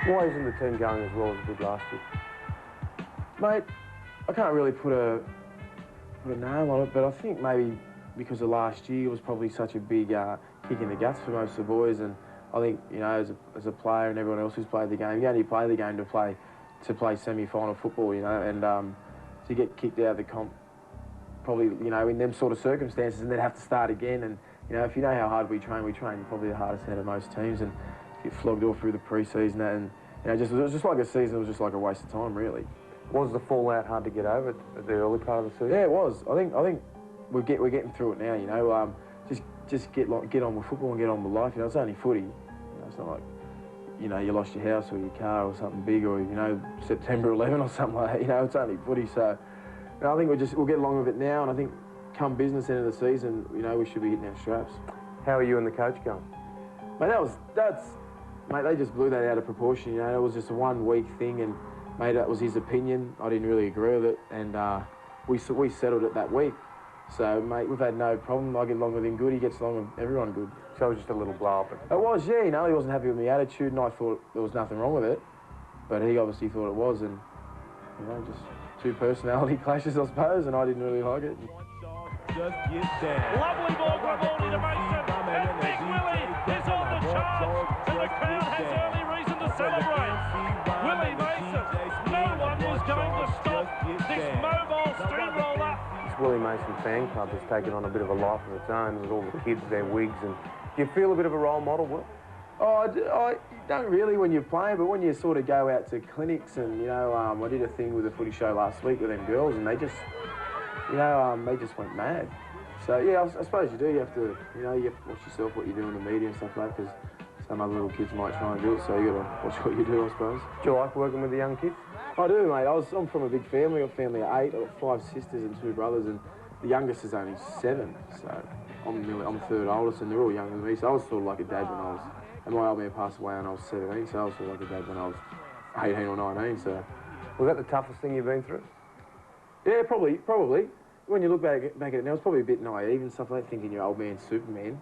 Why isn't the team going as well as it did last year? Mate, I can't really put a name on it, but I think maybe because of last year was probably such a big kick in the guts for most of the boys, and I think, you know, as a player and everyone else who's played the game, you only play the game to play semi-final football, you know, and to get kicked out of the comp, probably, you know, in them sort of circumstances, and then have to start again. And you know, if you know how hard we train probably the hardest out of most teams, and get flogged all through the pre-season, and you know, it was just like a season. It was just like a waste of time, really. Was the fallout hard to get over at the early part of the season? Yeah, it was. I think we're getting through it now. You know, just get on with football and get on with life. You know, it's only footy. You know, it's not like, you know, you lost your house or your car or something big, or, you know, September 11 or something like that. You know, it's only footy. So, you know, I think we'll get along with it now, and I think come business end of the season, you know, we should be hitting our straps. How are you and the coach going? Mate, mate, they just blew that out of proportion. You know, it was just a 1 week thing, and mate, that was his opinion. I didn't really agree with it, and we settled it that week. So, mate, we've had no problem. I get along with him good. He gets along with everyone good. So it was just a little blow-up? It was, yeah. You know, he wasn't happy with my attitude, and I thought there was nothing wrong with it. But he obviously thought it was, and, you know, just two personality clashes, I suppose, and I didn't really like it. Lovely ball from Willie to Mason, and Big Willie is on the charge, and the crowd has early reason to celebrate. Willie Mason, no one was going to stop this mobile steamroller. Willie Mason fan club has taken on a bit of a life of its own with all the kids, their wigs, and do you feel a bit of a role model, Will? Oh, I don't really when you're playing, but when you sort of go out to clinics, and, you know, I did a thing with a footy show last week with them girls, and they just, you know, they just went mad. So, yeah, I suppose you do. You have to, you know, you have to watch yourself, what you do in the media and stuff like that, because some other little kids might try and do it, so you got to watch what you do, I suppose. Do you like working with the young kids? I do, mate. I'm from a big family. I've got a family of 8. I've got 5 sisters and 2 brothers, and the youngest is only 7. So I'm third oldest, and they're all younger than me. So I was sort of like a dad when I was, and my old man passed away when I was 17. So I was sort of like a dad when I was 18 or 19. So was that the toughest thing you've been through? Yeah, probably. When you look back at it now, it's probably a bit naive and stuff like that, thinking your old man's Superman,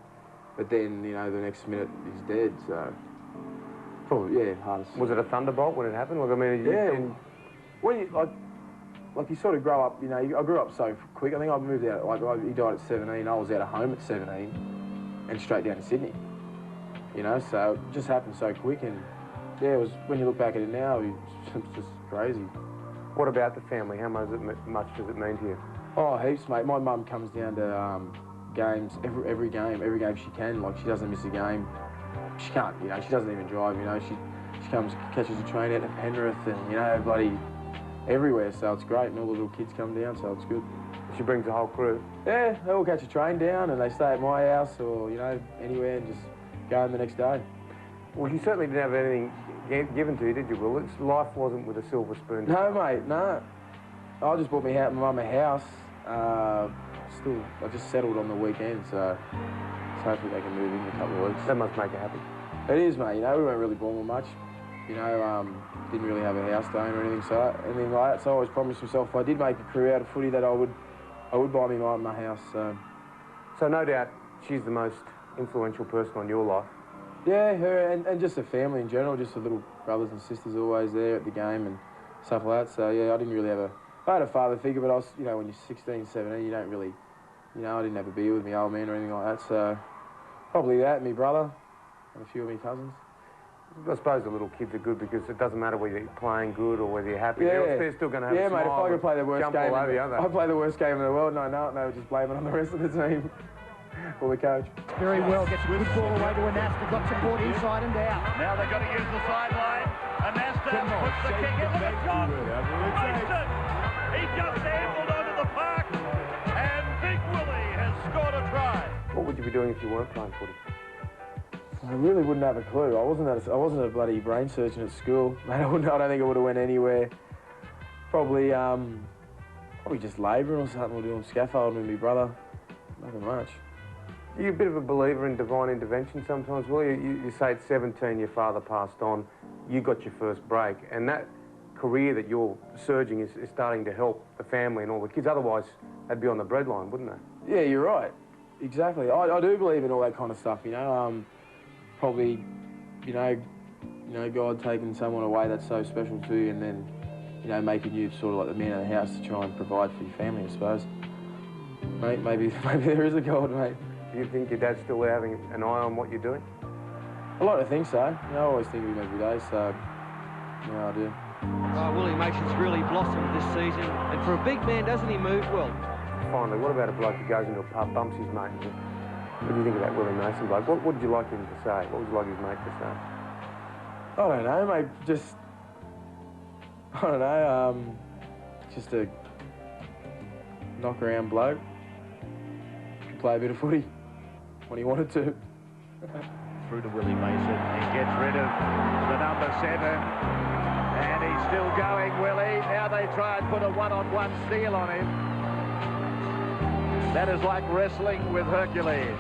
but then, you know, the next minute he's dead. So probably, yeah, hardest. Was it a thunderbolt when it happened? Like, I mean, yeah. When you like you sort of grow up, you know. I grew up so quick. I think I moved out. Like, he died at 17. I was out of home at 17, and straight down to Sydney. You know, so it just happened so quick, and yeah, it was. When you look back at it now, it's just crazy. What about the family? How much does it mean to you? Oh, heaps, mate. My mum comes down to games every game she can. Like, she doesn't miss a game. She can't, you know. She doesn't even drive. You know, she comes, catches a train out to Penrith, and, you know, bloody everywhere. So it's great, and all the little kids come down, so it's good. She brings the whole crew. Yeah, they all catch a train down, and they stay at my house or, you know, anywhere, and just go home the next day. Well, you certainly didn't have anything given to you, did you, Will? Life wasn't with a silver spoon. No, mate, no. I just bought my mum a house. I just settled on the weekend, so hopefully they can move in a couple of weeks. That must make her happy. It is, mate. You know, we weren't really born with much. You know, didn't really have a house to own or anything like that. So I always promised myself if I did make a career out of footy that I would buy me my house. So no doubt she's the most influential person on your life. Yeah, her and just the family in general, just the little brothers and sisters always there at the game and stuff like that. So yeah, I didn't really have I had a father figure, but I was, you know, when you're 16, 17, you don't really, you know, I didn't have a beer with my old man or anything like that. So probably that, and my brother, and a few of my cousins. I suppose the little kids are good because it doesn't matter whether you're playing good or whether you're happy. Yeah. They're still going to have a smile. Yeah, mate, if I could play the worst game, I play the worst game in the world, and I know it, and they would just blame it on the rest of the team or the coach. Very well, gets a good ball away to Anasta, got support inside and out. Now they've got to use the sideline. Anasta puts the kick into the shot. Mason, he just ambled onto the park, and Big Willie has scored a try. What would you be doing if you weren't playing footy? I really wouldn't have a clue. I wasn't a bloody brain surgeon at school. Mate, I don't think I would have went anywhere. Probably just labouring or something, or doing scaffolding with my brother. Nothing much. Are you a bit of a believer in divine intervention sometimes, Will? You say at 17 your father passed on, you got your first break, and that career that you're surging is starting to help the family and all the kids. Otherwise, they'd be on the breadline, wouldn't they? Yeah, you're right. Exactly. I do believe in all that kind of stuff, you know. Probably, you know, you know, God taking someone away that's so special to you, and then, you know, making you sort of like the man of the house to try and provide for your family, I suppose. Mate, maybe there is a God, mate. Do you think your dad's still having an eye on what you're doing? I like to think so. You know, I always think of him every day, so, yeah, I do. Willie Mason's really blossomed this season, and for a big man, doesn't he move well? Finally, what about a bloke who goes into a pub, bumps his mate? What do you think of that Willie Mason bloke? What would you like him to say? What would you like his mate to say? I don't know, mate. I don't know. Just a knock-around bloke. Could play a bit of footy when he wanted to. Through to Willie Mason. He gets rid of the number 7. And he's still going, Willie. Now they try and put a one-on-one steal on him. That is like wrestling with Hercules.